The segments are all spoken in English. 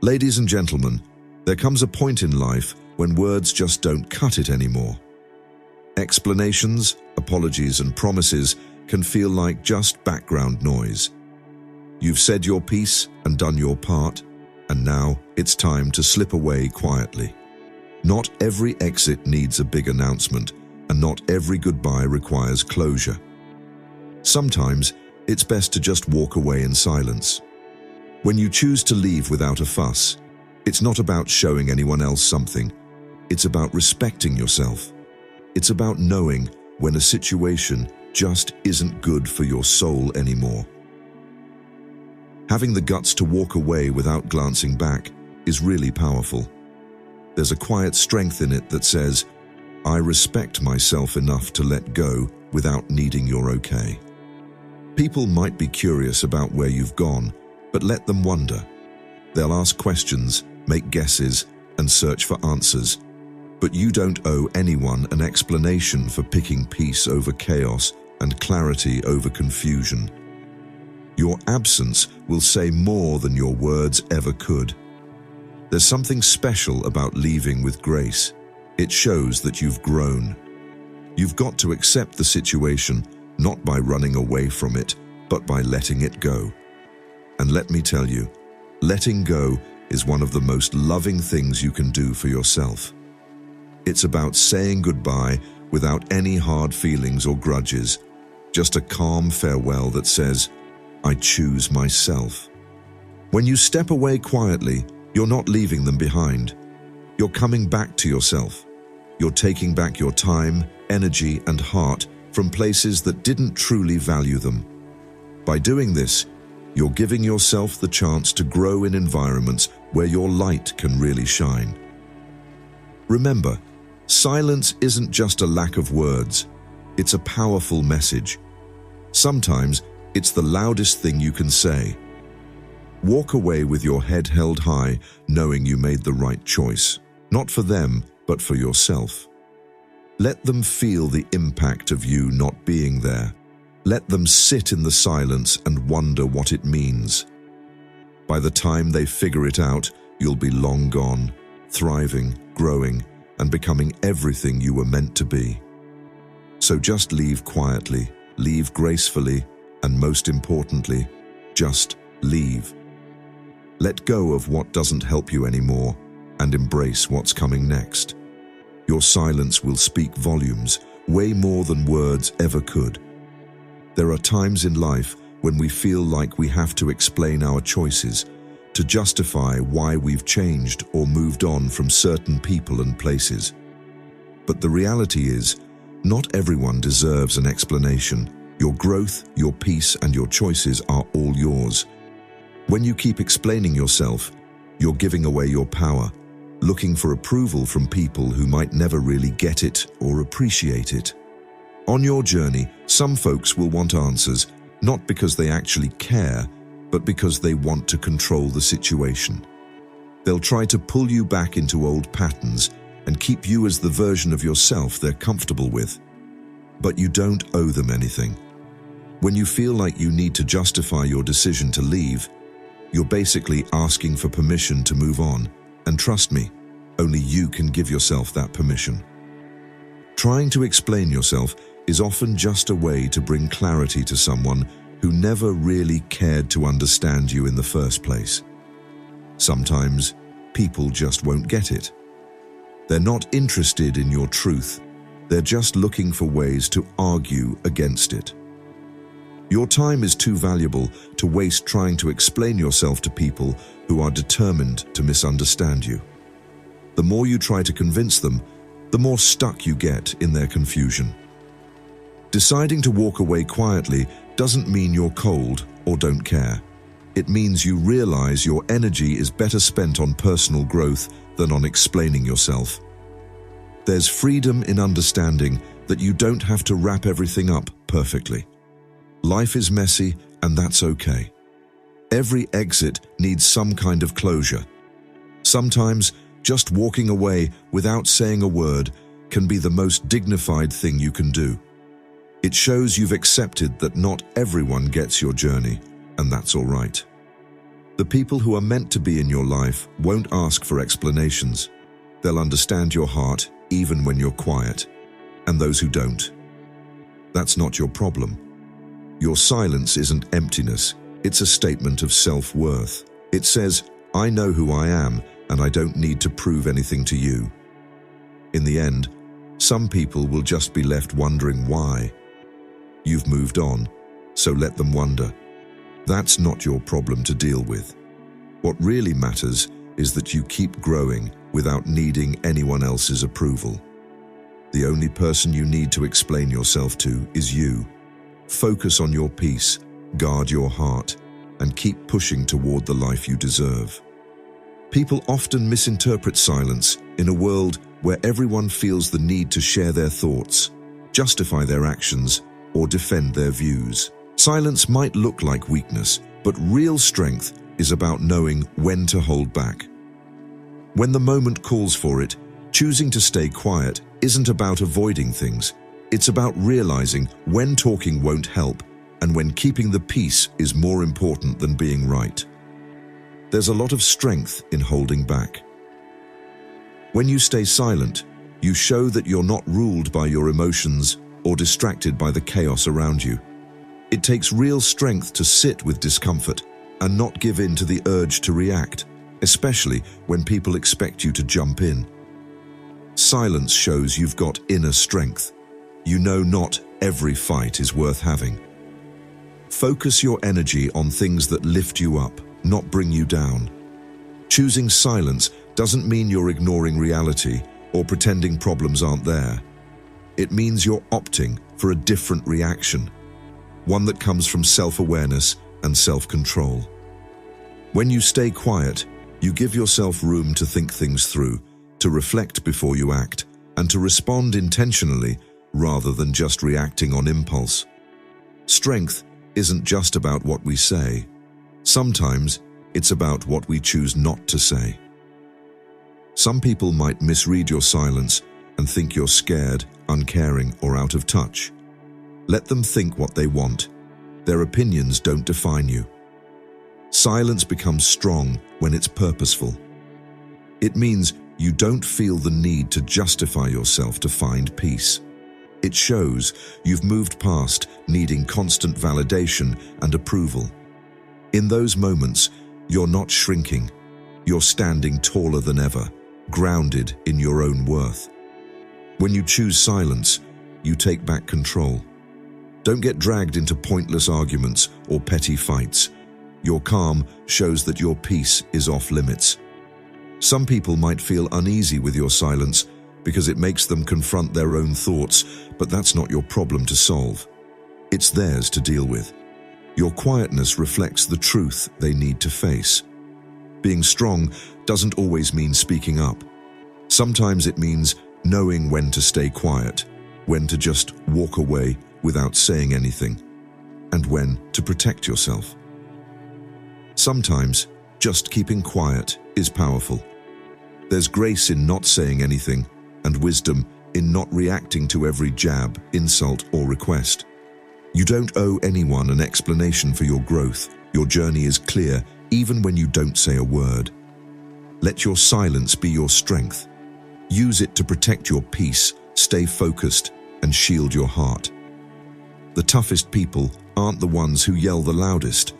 Ladies and gentlemen, there comes a point in life when words just don't cut it anymore. Explanations, apologies, and promises can feel like just background noise. You've said your piece and done your part, and now it's time to slip away quietly. Not every exit needs a big announcement, and not every goodbye requires closure. Sometimes it's best to just walk away in silence. When you choose to leave without a fuss, it's not about showing anyone else something. It's about respecting yourself. It's about knowing when a situation just isn't good for your soul anymore. Having the guts to walk away without glancing back is really powerful. There's a quiet strength in it that says, I respect myself enough to let go without needing your okay. People might be curious about where you've gone, but let them wonder. They'll ask questions, make guesses, and search for answers. But you don't owe anyone an explanation for picking peace over chaos and clarity over confusion. Your absence will say more than your words ever could. There's something special about leaving with grace. It shows that you've grown. You've got to accept the situation, not by running away from it, but by letting it go. And let me tell you, letting go is one of the most loving things you can do for yourself. It's about saying goodbye without any hard feelings or grudges, just a calm farewell that says, I choose myself. When you step away quietly, you're not leaving them behind. You're coming back to yourself. You're taking back your time, energy, and heart from places that didn't truly value them. By doing this, you're giving yourself the chance to grow in environments where your light can really shine. Remember, silence isn't just a lack of words, it's a powerful message. Sometimes it's the loudest thing you can say. Walk away with your head held high, knowing you made the right choice, not for them, but for yourself. Let them feel the impact of you not being there. Let them sit in the silence and wonder what it means. By the time they figure it out, you'll be long gone, thriving, growing, and becoming everything you were meant to be. So just leave quietly, leave gracefully, and most importantly, just leave. Let go of what doesn't help you anymore and embrace what's coming next. Your silence will speak volumes, way more than words ever could. There are times in life when we feel like we have to explain our choices, to justify why we've changed or moved on from certain people and places. But the reality is, not everyone deserves an explanation. Your growth, your peace, and your choices are all yours. When you keep explaining yourself, you're giving away your power, looking for approval from people who might never really get it or appreciate it. On your journey, some folks will want answers, not because they actually care, but because they want to control the situation. They'll try to pull you back into old patterns and keep you as the version of yourself they're comfortable with. But you don't owe them anything. When you feel like you need to justify your decision to leave, you're basically asking for permission to move on, and trust me, only you can give yourself that permission. Trying to explain yourself is often just a way to bring clarity to someone who never really cared to understand you in the first place. Sometimes, people just won't get it. They're not interested in your truth, they're just looking for ways to argue against it. Your time is too valuable to waste trying to explain yourself to people who are determined to misunderstand you. The more you try to convince them, the more stuck you get in their confusion. Deciding to walk away quietly doesn't mean you're cold or don't care. It means you realize your energy is better spent on personal growth than on explaining yourself. There's freedom in understanding that you don't have to wrap everything up perfectly. Life is messy, and that's okay. Every exit needs some kind of closure. Sometimes, just walking away without saying a word can be the most dignified thing you can do. It shows you've accepted that not everyone gets your journey, and that's all right. The people who are meant to be in your life won't ask for explanations. They'll understand your heart even when you're quiet. And those who don't, that's not your problem. Your silence isn't emptiness, it's a statement of self-worth. It says, I know who I am, and I don't need to prove anything to you. In the end, some people will just be left wondering why. You've moved on, so let them wonder. That's not your problem to deal with. What really matters is that you keep growing without needing anyone else's approval. The only person you need to explain yourself to is you. Focus on your peace, guard your heart, and keep pushing toward the life you deserve. People often misinterpret silence in a world where everyone feels the need to share their thoughts, justify their actions, or defend their views. Silence might look like weakness, but real strength is about knowing when to hold back. When the moment calls for it, choosing to stay quiet isn't about avoiding things. It's about realizing when talking won't help and when keeping the peace is more important than being right. There's a lot of strength in holding back. When you stay silent, you show that you're not ruled by your emotions or distracted by the chaos around you. It takes real strength to sit with discomfort and not give in to the urge to react, especially when people expect you to jump in. Silence shows you've got inner strength. You know not every fight is worth having. Focus your energy on things that lift you up, not bring you down. Choosing silence doesn't mean you're ignoring reality or pretending problems aren't there. It means you're opting for a different reaction, one that comes from self-awareness and self-control. When you stay quiet, you give yourself room to think things through, to reflect before you act, and to respond intentionally rather than just reacting on impulse. Strength isn't just about what we say. Sometimes it's about what we choose not to say. Some people might misread your silence and think you're scared, uncaring, or out of touch. Let them think what they want. Their opinions don't define you. Silence becomes strong when it's purposeful. It means you don't feel the need to justify yourself to find peace. It shows you've moved past needing constant validation and approval. In those moments, you're not shrinking. You're standing taller than ever, grounded in your own worth. When you choose silence, you take back control. Don't get dragged into pointless arguments or petty fights. Your calm shows that your peace is off limits. Some people might feel uneasy with your silence because it makes them confront their own thoughts, but that's not your problem to solve. It's theirs to deal with. Your quietness reflects the truth they need to face. Being strong doesn't always mean speaking up. Sometimes it means knowing when to stay quiet, when to just walk away without saying anything, and when to protect yourself. Sometimes just keeping quiet is powerful. There's grace in not saying anything, and wisdom in not reacting to every jab, insult, or request. You don't owe anyone an explanation for your growth. Your journey is clear, even when you don't say a word. Let your silence be your strength. Use it to protect your peace, stay focused, and shield your heart. The toughest people aren't the ones who yell the loudest.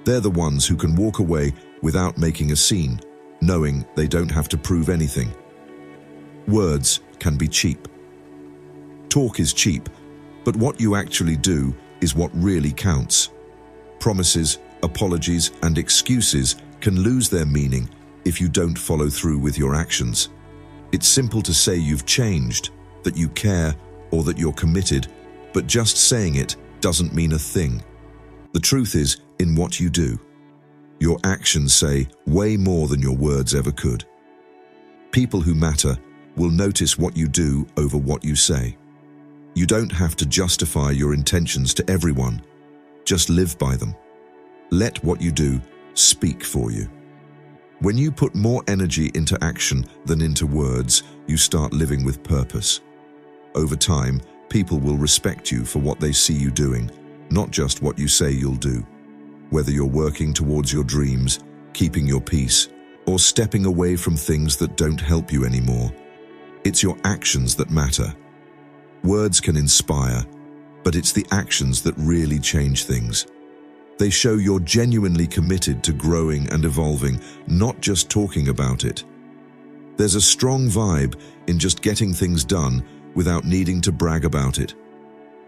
They're the ones who can walk away without making a scene, knowing they don't have to prove anything. Words can be cheap. Talk is cheap, but what you actually do is what really counts. Promises, apologies, and excuses can lose their meaning if you don't follow through with your actions. It's simple to say you've changed, that you care, or that you're committed, but just saying it doesn't mean a thing. The truth is in what you do. Your actions say way more than your words ever could. People who matter will notice what you do over what you say. You don't have to justify your intentions to everyone. Just live by them. Let what you do speak for you. When you put more energy into action than into words, you start living with purpose. Over time, people will respect you for what they see you doing, not just what you say you'll do. Whether you're working towards your dreams, keeping your peace, or stepping away from things that don't help you anymore. It's your actions that matter. Words can inspire, but it's the actions that really change things. They show you're genuinely committed to growing and evolving, not just talking about it. There's a strong vibe in just getting things done without needing to brag about it.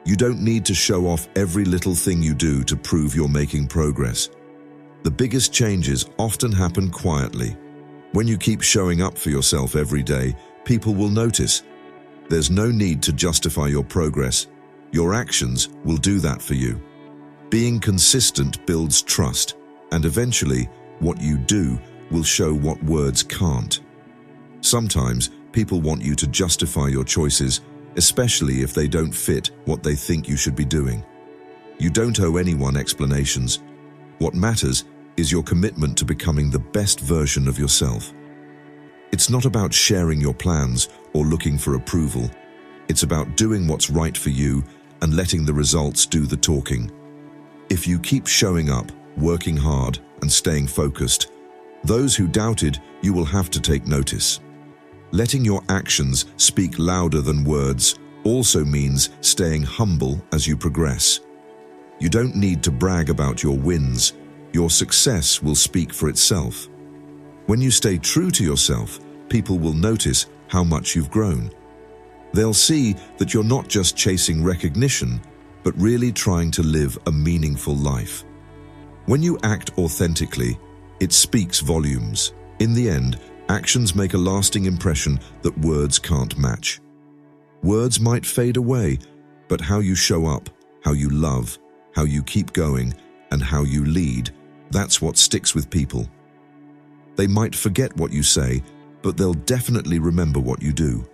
You don't need to show off every little thing you do to prove you're making progress. The biggest changes often happen quietly. When you keep showing up for yourself every day, people will notice. There's no need to justify your progress. Your actions will do that for you. Being consistent builds trust, and eventually, what you do will show what words can't. Sometimes, people want you to justify your choices, especially if they don't fit what they think you should be doing. You don't owe anyone explanations. What matters is your commitment to becoming the best version of yourself. It's not about sharing your plans or looking for approval. It's about doing what's right for you and letting the results do the talking. If you keep showing up, working hard, and staying focused, those who doubted you will have to take notice. Letting your actions speak louder than words also means staying humble as you progress. You don't need to brag about your wins. Your success will speak for itself. When you stay true to yourself, people will notice how much you've grown. They'll see that you're not just chasing recognition, but really trying to live a meaningful life. When you act authentically, it speaks volumes. In the end, actions make a lasting impression that words can't match. Words might fade away, but how you show up, how you love, how you keep going, and how you lead, that's what sticks with people. They might forget what you say, but they'll definitely remember what you do.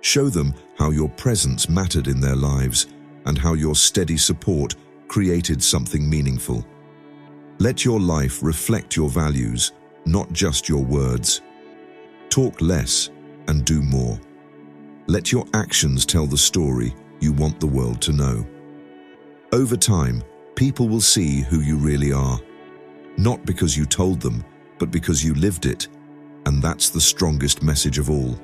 Show them how your presence mattered in their lives and how your steady support created something meaningful. Let your life reflect your values, not just your words. Talk less and do more. Let your actions tell the story you want the world to know. Over time, people will see who you really are. Not because you told them, but because you lived it. And that's the strongest message of all.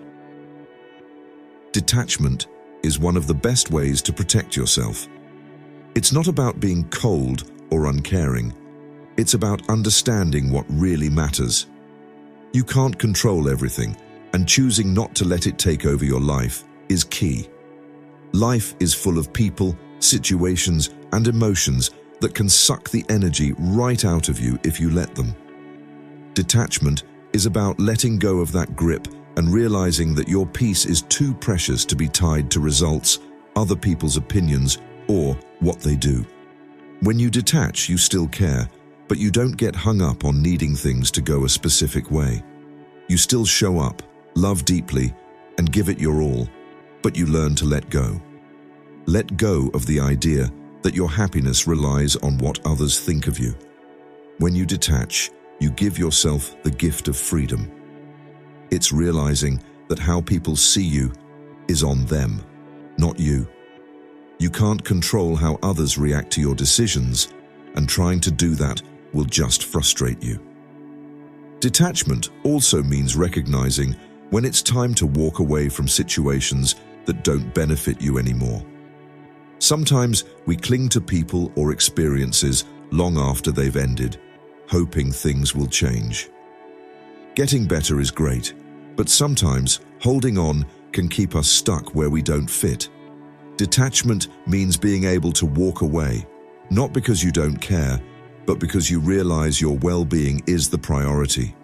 Detachment is one of the best ways to protect yourself. It's not about being cold or uncaring. It's about understanding what really matters. You can't control everything, and choosing not to let it take over your life is key. Life is full of people, situations, and emotions that can suck the energy right out of you if you let them. Detachment is about letting go of that grip and realizing that your peace is too precious to be tied to results, other people's opinions, or what they do. When you detach, you still care, but you don't get hung up on needing things to go a specific way. You still show up, love deeply, and give it your all, but you learn to let go. Let go of the idea that your happiness relies on what others think of you. When you detach, you give yourself the gift of freedom. It's realizing that how people see you is on them, not you. You can't control how others react to your decisions, and trying to do that will just frustrate you. Detachment also means recognizing when it's time to walk away from situations that don't benefit you anymore. Sometimes we cling to people or experiences long after they've ended, hoping things will change. Getting better is great, but sometimes holding on can keep us stuck where we don't fit. Detachment means being able to walk away, not because you don't care, but because you realize your well-being is the priority.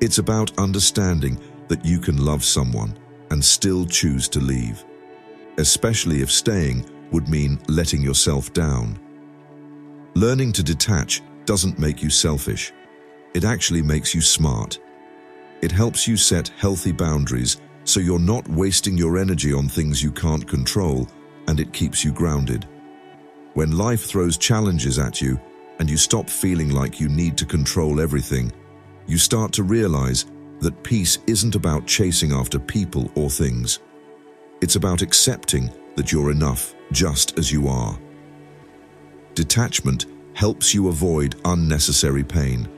It's about understanding that you can love someone and still choose to leave, especially if staying would mean letting yourself down. Learning to detach doesn't make you selfish. It actually makes you smart. It helps you set healthy boundaries so you're not wasting your energy on things you can't control, and it keeps you grounded. When life throws challenges at you and you stop feeling like you need to control everything, you start to realize that peace isn't about chasing after people or things. It's about accepting that you're enough just as you are. Detachment helps you avoid unnecessary pain.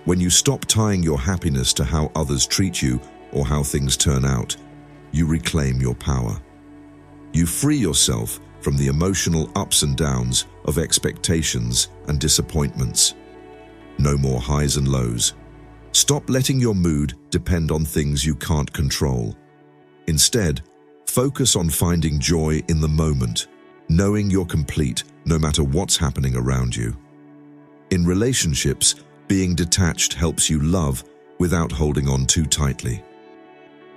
When you stop tying your happiness to how others treat you or how things turn out, you reclaim your power. You free yourself from the emotional ups and downs of expectations and disappointments. No more highs and lows. Stop letting your mood depend on things you can't control. Instead, focus on finding joy in the moment, knowing you're complete no matter what's happening around you. In relationships, being detached helps you love without holding on too tightly.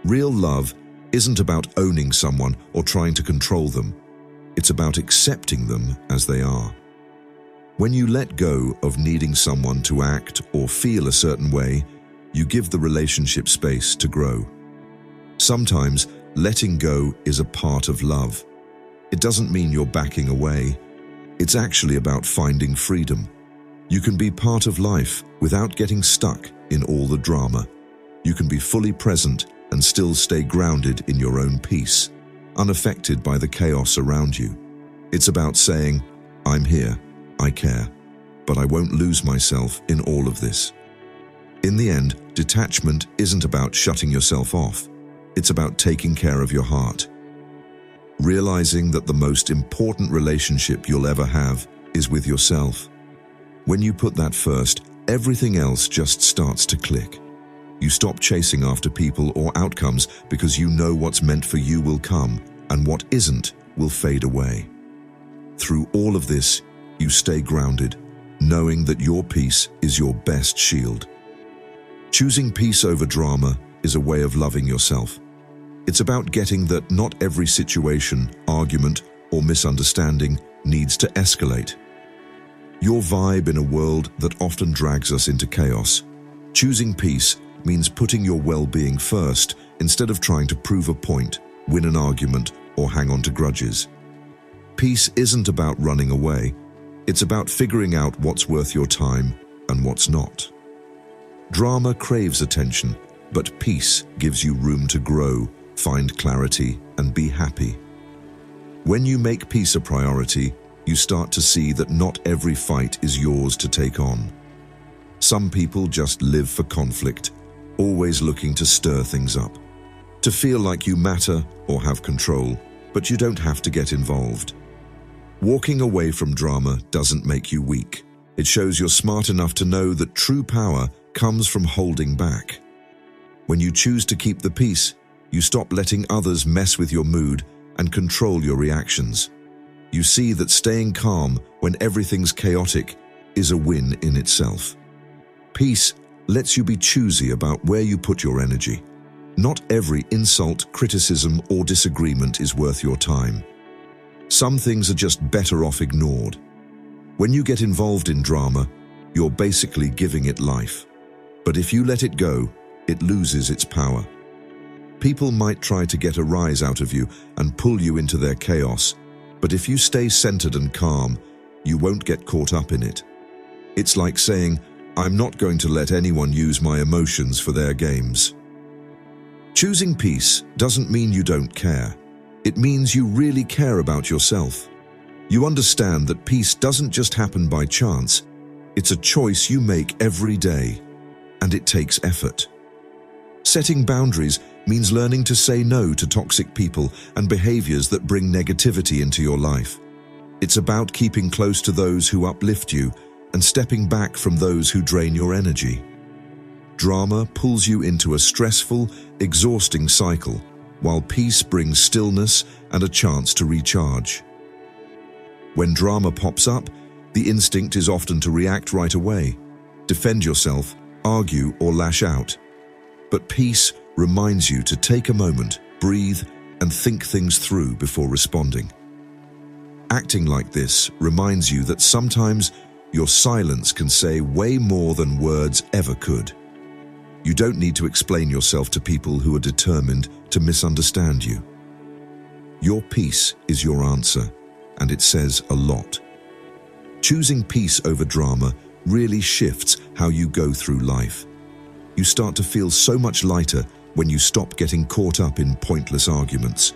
Real love isn't about owning someone or trying to control them. It's about accepting them as they are. When you let go of needing someone to act or feel a certain way, you give the relationship space to grow. Sometimes, letting go is a part of love. It doesn't mean you're backing away. It's actually about finding freedom. You can be part of life without getting stuck in all the drama. You can be fully present and still stay grounded in your own peace, unaffected by the chaos around you. It's about saying, I'm here, I care, but I won't lose myself in all of this. In the end, detachment isn't about shutting yourself off. It's about taking care of your heart. Realizing that the most important relationship you'll ever have is with yourself. When you put that first, everything else just starts to click. You stop chasing after people or outcomes because you know what's meant for you will come and what isn't will fade away. Through all of this, you stay grounded, knowing that your peace is your best shield. Choosing peace over drama is a way of loving yourself. It's about getting that not every situation, argument, or misunderstanding needs to escalate. Your vibe in a world that often drags us into chaos. Choosing peace means putting your well-being first instead of trying to prove a point, win an argument, or hang on to grudges. Peace isn't about running away. It's about figuring out what's worth your time and what's not. Drama craves attention, but peace gives you room to grow, find clarity, and be happy. When you make peace a priority, you start to see that not every fight is yours to take on. Some people just live for conflict, always looking to stir things up, to feel like you matter or have control, but you don't have to get involved. Walking away from drama doesn't make you weak. It shows you're smart enough to know that true power comes from holding back. When you choose to keep the peace, you stop letting others mess with your mood and control your reactions. You see that staying calm when everything's chaotic is a win in itself. Peace lets you be choosy about where you put your energy. Not every insult, criticism, or disagreement is worth your time. Some things are just better off ignored. When you get involved in drama, you're basically giving it life. But if you let it go, it loses its power. People might try to get a rise out of you and pull you into their chaos, but if you stay centered and calm, you won't get caught up in it. It's like saying, I'm not going to let anyone use my emotions for their games. Choosing peace doesn't mean you don't care. It means you really care about yourself. You understand that peace doesn't just happen by chance. It's a choice you make every day, and it takes effort. Setting boundaries means learning to say no to toxic people and behaviors that bring negativity into your life. It's about keeping close to those who uplift you and stepping back from those who drain your energy. Drama pulls you into a stressful, exhausting cycle, while peace brings stillness and a chance to recharge. When drama pops up, the instinct is often to react right away, defend yourself, argue, or lash out. But peace reminds you to take a moment, breathe, and think things through before responding. Acting like this reminds you that sometimes your silence can say way more than words ever could. You don't need to explain yourself to people who are determined to misunderstand you. Your peace is your answer, and it says a lot. Choosing peace over drama really shifts how you go through life. You start to feel so much lighter when you stop getting caught up in pointless arguments.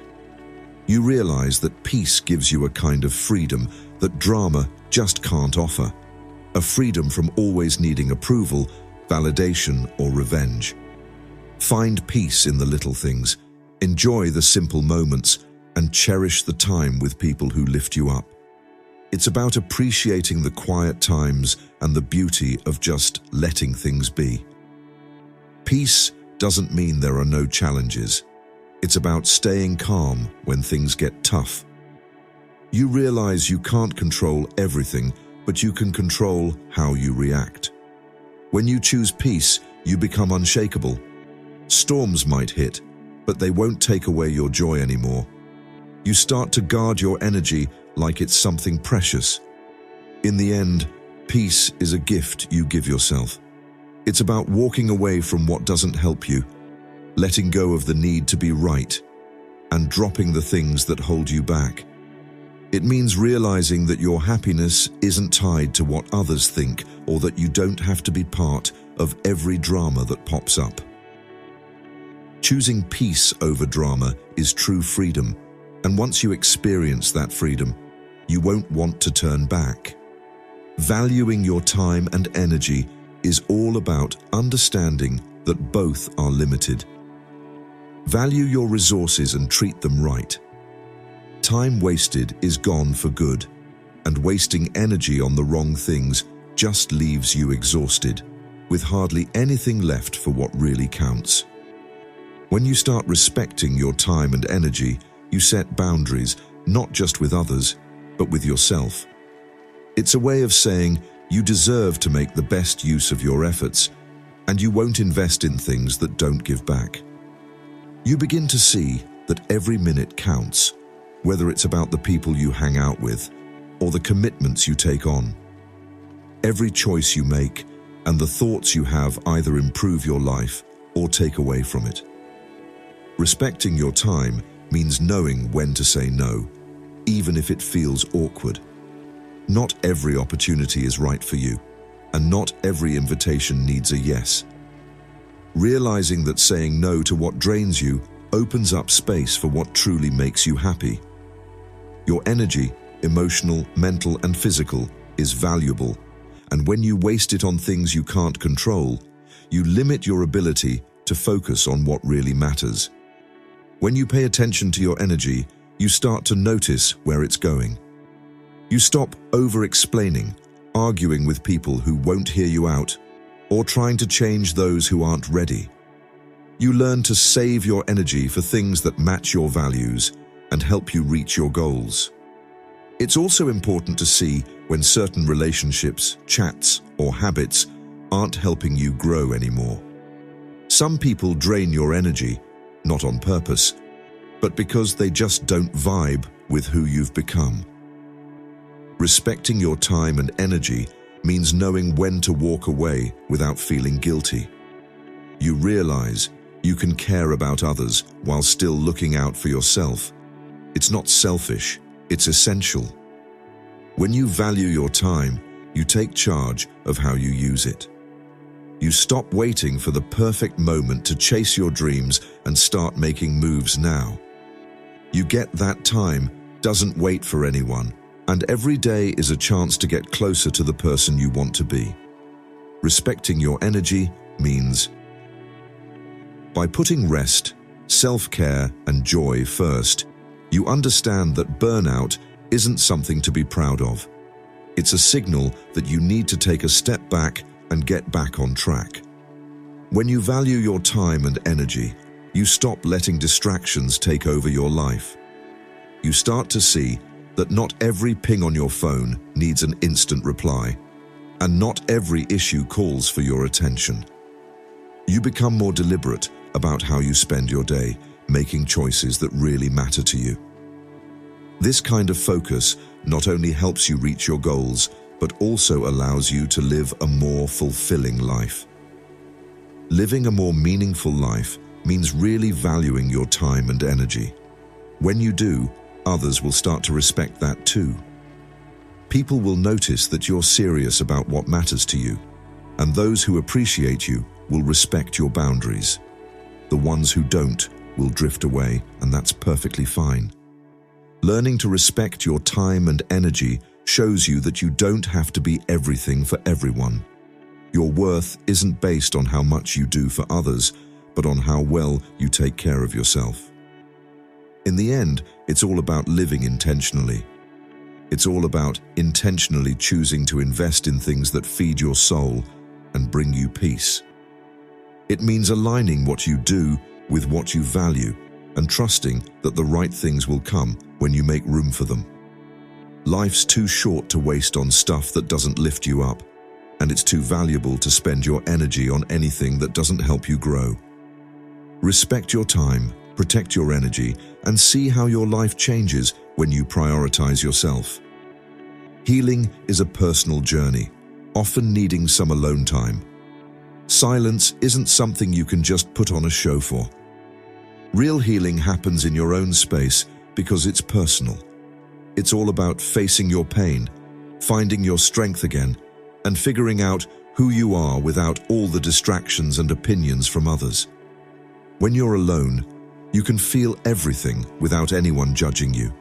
You realize that peace gives you a kind of freedom that drama just can't offer. A freedom from always needing approval, validation, or revenge. Find peace in the little things, enjoy the simple moments, and cherish the time with people who lift you up. It's about appreciating the quiet times and the beauty of just letting things be. Peace doesn't mean there are no challenges. It's about staying calm when things get tough. You realize you can't control everything, but you can control how you react. When you choose peace, you become unshakable. Storms might hit, but they won't take away your joy anymore. You start to guard your energy like it's something precious. In the end, peace is a gift you give yourself. It's about walking away from what doesn't help you, letting go of the need to be right, and dropping the things that hold you back. It means realizing that your happiness isn't tied to what others think, or that you don't have to be part of every drama that pops up. Choosing peace over drama is true freedom, and once you experience that freedom, you won't want to turn back. Valuing your time and energy is all about understanding that both are limited. Value your resources and treat them right. Time wasted is gone for good, and wasting energy on the wrong things just leaves you exhausted, with hardly anything left for what really counts. When you start respecting your time and energy, you set boundaries, not just with others, but with yourself. It's a way of saying you deserve to make the best use of your efforts, and you won't invest in things that don't give back. You begin to see that every minute counts, whether it's about the people you hang out with or the commitments you take on. Every choice you make and the thoughts you have either improve your life or take away from it. Respecting your time means knowing when to say no, even if it feels awkward. Not every opportunity is right for you, and not every invitation needs a yes. Realizing that saying no to what drains you opens up space for what truly makes you happy. Your energy, emotional, mental, and physical, is valuable, and when you waste it on things you can't control, you limit your ability to focus on what really matters. When you pay attention to your energy, you start to notice where it's going. You stop over-explaining, arguing with people who won't hear you out, or trying to change those who aren't ready. You learn to save your energy for things that match your values and help you reach your goals. It's also important to see when certain relationships, chats, or habits aren't helping you grow anymore. Some people drain your energy, not on purpose, but because they just don't vibe with who you've become. Respecting your time and energy means knowing when to walk away without feeling guilty. You realize you can care about others while still looking out for yourself. It's not selfish, it's essential. When you value your time, you take charge of how you use it. You stop waiting for the perfect moment to chase your dreams and start making moves now. You get that time doesn't wait for anyone, and every day is a chance to get closer to the person you want to be. Respecting your energy means by putting rest, self-care, and joy first, you understand that burnout isn't something to be proud of. It's a signal that you need to take a step back and get back on track. When you value your time and energy, you stop letting distractions take over your life. You start to see that not every ping on your phone needs an instant reply, and not every issue calls for your attention. You become more deliberate about how you spend your day, making choices that really matter to you. This kind of focus not only helps you reach your goals, but also allows you to live a more fulfilling life. Living a more meaningful life means really valuing your time and energy. When you do, others will start to respect that too. People will notice that you're serious about what matters to you, and those who appreciate you will respect your boundaries. The ones who don't will drift away, and that's perfectly fine. Learning to respect your time and energy shows you that you don't have to be everything for everyone. Your worth isn't based on how much you do for others, but on how well you take care of yourself. In the end, it's all about living intentionally. It's all about intentionally choosing to invest in things that feed your soul and bring you peace. It means aligning what you do with what you value and trusting that the right things will come when you make room for them. Life's too short to waste on stuff that doesn't lift you up, and it's too valuable to spend your energy on anything that doesn't help you grow. Respect your time, protect your energy, and see how your life changes when you prioritize yourself. Healing is a personal journey, often needing some alone time. Silence isn't something you can just put on a show for. Real healing happens in your own space because it's personal. It's all about facing your pain, finding your strength again, and figuring out who you are without all the distractions and opinions from others. When you're alone, you can feel everything without anyone judging you,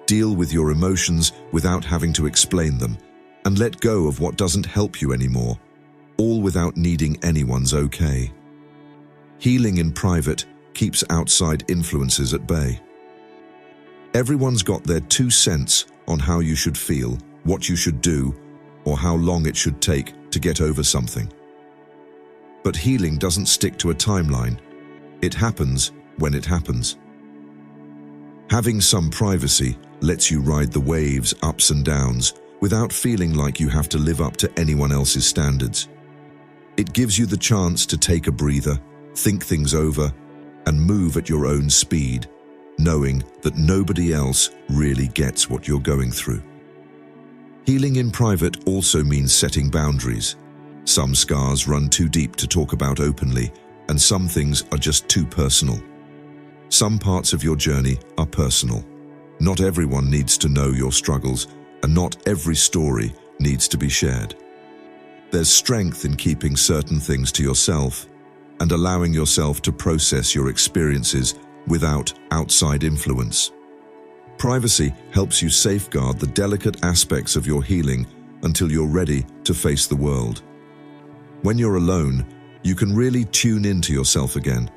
deal with your emotions without having to explain them, and let go of what doesn't help you anymore, all without needing anyone's okay. Healing in private keeps outside influences at bay. Everyone's got their 2 cents on how you should feel, what you should do, or how long it should take to get over something. But healing doesn't stick to a timeline. It happens when it happens. Having some privacy lets you ride the waves, ups and downs, without feeling like you have to live up to anyone else's standards. It gives you the chance to take a breather, think things over, and move at your own speed, knowing that nobody else really gets what you're going through. Healing in private also means setting boundaries. Some scars run too deep to talk about openly, and some things are just too personal. Some parts of your journey are personal. Not everyone needs to know your struggles, and not every story needs to be shared. There's strength in keeping certain things to yourself and allowing yourself to process your experiences without outside influence. Privacy helps you safeguard the delicate aspects of your healing until you're ready to face the world. When you're alone, you can really tune into yourself again.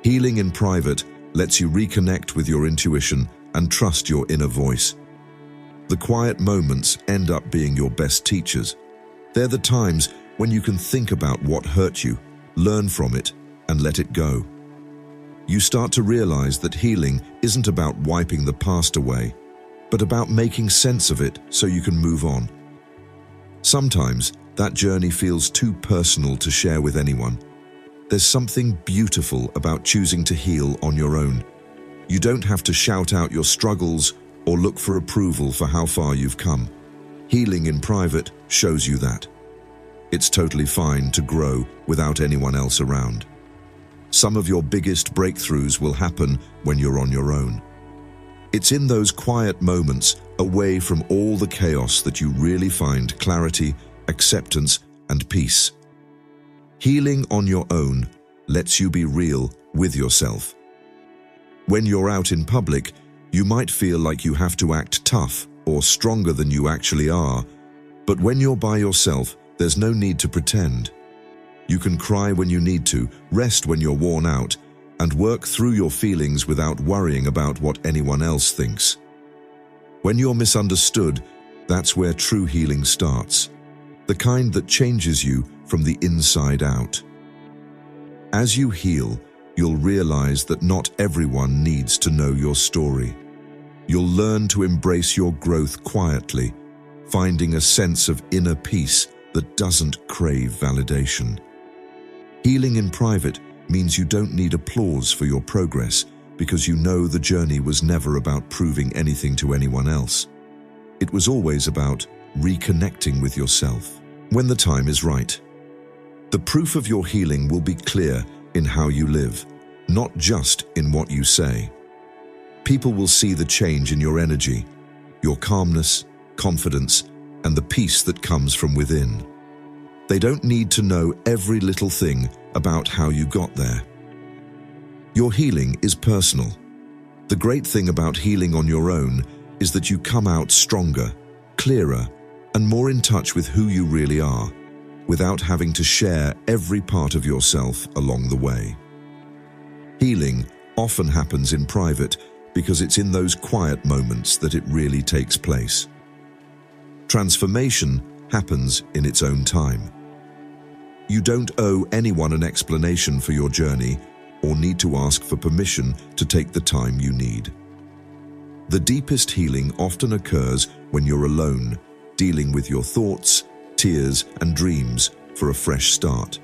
Healing in private lets you reconnect with your intuition and trust your inner voice. The quiet moments end up being your best teachers. They're the times when you can think about what hurt you, learn from it, and let it go. You start to realize that healing isn't about wiping the past away, but about making sense of it so you can move on. Sometimes that journey feels too personal to share with anyone. There's something beautiful about choosing to heal on your own. You don't have to shout out your struggles or look for approval for how far you've come. Healing in private shows you that. It's totally fine to grow without anyone else around. Some of your biggest breakthroughs will happen when you're on your own. It's in those quiet moments, away from all the chaos, that you really find clarity, acceptance, and peace. Healing on your own lets you be real with yourself. When you're out in public, you might feel like you have to act tough or stronger than you actually are, but when you're by yourself, there's no need to pretend. You can cry when you need to, rest when you're worn out, and work through your feelings without worrying about what anyone else thinks. When you're misunderstood, that's where true healing starts, the kind that changes you from the inside out. As you heal, you'll realize that not everyone needs to know your story. You'll learn to embrace your growth quietly, finding a sense of inner peace that doesn't crave validation. Healing in private means you don't need applause for your progress because you know the journey was never about proving anything to anyone else. It was always about reconnecting with yourself when the time is right. The proof of your healing will be clear in how you live, not just in what you say. People will see the change in your energy, your calmness, confidence, and the peace that comes from within. They don't need to know every little thing about how you got there. Your healing is personal. The great thing about healing on your own is that you come out stronger, clearer, and more in touch with who you really are. without having to share every part of yourself along the way. Healing often happens in private because it's in those quiet moments that it really takes place. Transformation happens in its own time. You don't owe anyone an explanation for your journey or need to ask for permission to take the time you need. The deepest healing often occurs when you're alone, dealing with your thoughts, tears, and dreams for a fresh start.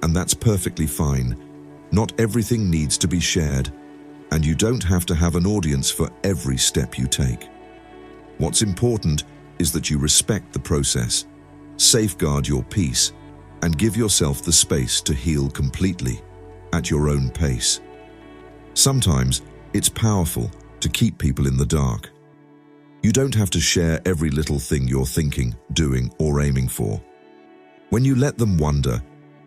And that's perfectly fine. Not everything needs to be shared, and you don't have to have an audience for every step you take. What's important is that you respect the process, safeguard your peace, and give yourself the space to heal completely, at your own pace. Sometimes it's powerful to keep people in the dark. You don't have to share every little thing you're thinking, doing, or aiming for. When you let them wonder,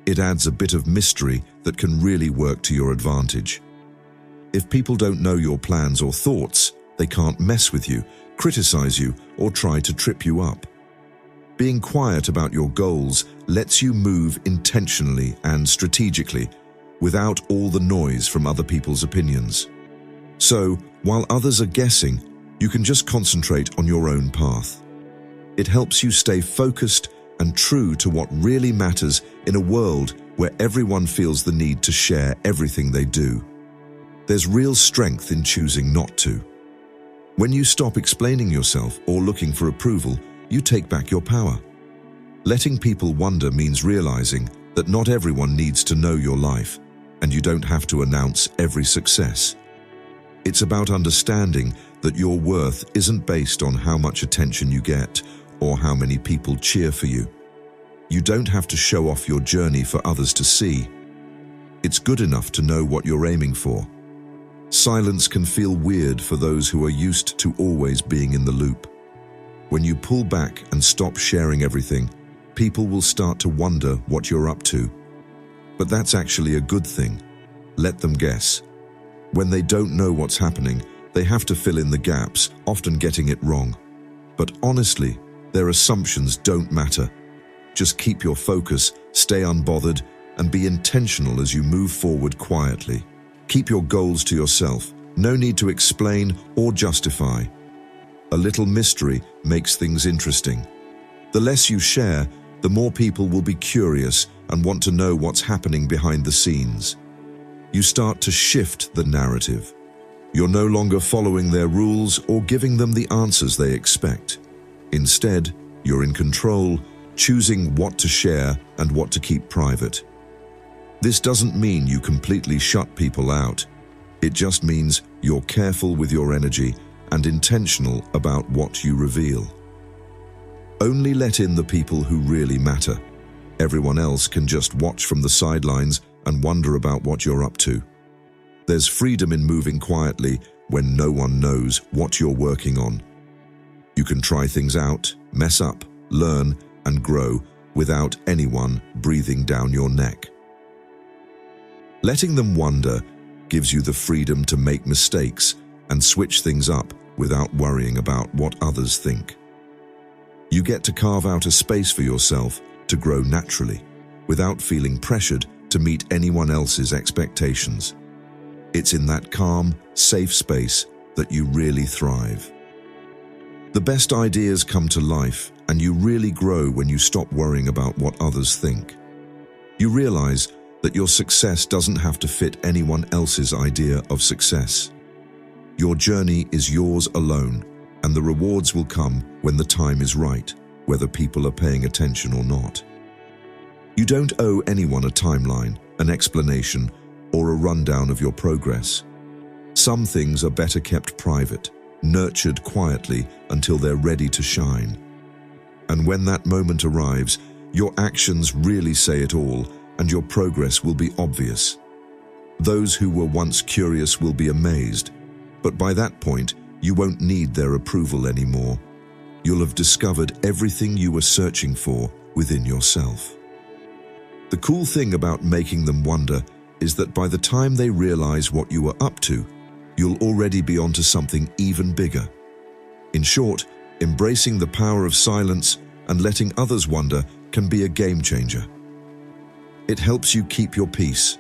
it adds a bit of mystery that can really work to your advantage. If people don't know your plans or thoughts, they can't mess with you, criticize you, or try to trip you up. Being quiet about your goals lets you move intentionally and strategically without all the noise from other people's opinions. So, while others are guessing, you can just concentrate on your own path. It helps you stay focused and true to what really matters in a world where everyone feels the need to share everything they do. There's real strength in choosing not to. When you stop explaining yourself or looking for approval, you take back your power. Letting people wonder means realizing that not everyone needs to know your life, and you don't have to announce every success. It's about understanding that your worth isn't based on how much attention you get or how many people cheer for you. You don't have to show off your journey for others to see. It's good enough to know what you're aiming for. Silence can feel weird for those who are used to always being in the loop. When you pull back and stop sharing everything, people will start to wonder what you're up to. But that's actually a good thing. Let them guess. When they don't know what's happening, they have to fill in the gaps, often getting it wrong. But honestly, their assumptions don't matter. Just keep your focus, stay unbothered, and be intentional as you move forward quietly. Keep your goals to yourself. No need to explain or justify. A little mystery makes things interesting. The less you share, the more people will be curious and want to know what's happening behind the scenes. You start to shift the narrative. You're no longer following their rules or giving them the answers they expect. Instead, you're in control, choosing what to share and what to keep private. This doesn't mean you completely shut people out. It just means you're careful with your energy and intentional about what you reveal. Only let in the people who really matter. Everyone else can just watch from the sidelines and wonder about what you're up to. There's freedom in moving quietly when no one knows what you're working on. You can try things out, mess up, learn, and grow without anyone breathing down your neck. Letting them wonder gives you the freedom to make mistakes and switch things up without worrying about what others think. You get to carve out a space for yourself to grow naturally, without feeling pressured to meet anyone else's expectations. It's in that calm, safe space that you really thrive. The best ideas come to life, and you really grow when you stop worrying about what others think. You realize that your success doesn't have to fit anyone else's idea of success. Your journey is yours alone, and the rewards will come when the time is right, whether people are paying attention or not. You don't owe anyone a timeline, an explanation, or a rundown of your progress. Some things are better kept private, nurtured quietly until they're ready to shine. And when that moment arrives, your actions really say it all, and your progress will be obvious. Those who were once curious will be amazed, but by that point, you won't need their approval anymore. You'll have discovered everything you were searching for within yourself. The cool thing about making them wonder is that by the time they realize what you are up to, you'll already be onto something even bigger. In short, embracing the power of silence and letting others wonder can be a game changer. It helps you keep your peace.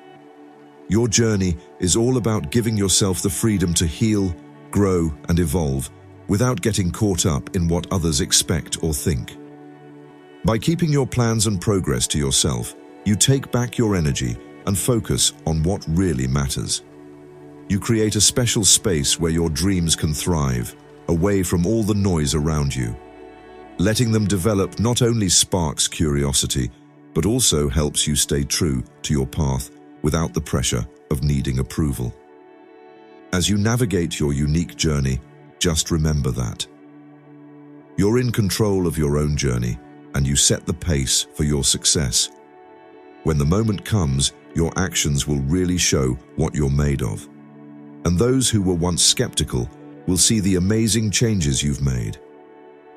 Your journey is all about giving yourself the freedom to heal, grow, and evolve without getting caught up in what others expect or think. By keeping your plans and progress to yourself, you take back your energy and focus on what really matters. You create a special space where your dreams can thrive, away from all the noise around you. Letting them develop not only sparks curiosity, but also helps you stay true to your path without the pressure of needing approval. As you navigate your unique journey, just remember that you're in control of your own journey and you set the pace for your success. When the moment comes, your actions will really show what you're made of. And those who were once skeptical will see the amazing changes you've made.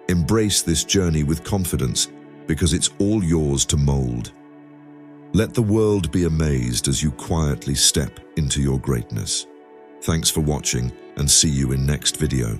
Embrace this journey with confidence because it's all yours to mold. Let the world be amazed as you quietly step into your greatness. Thanks for watching and see you in next video.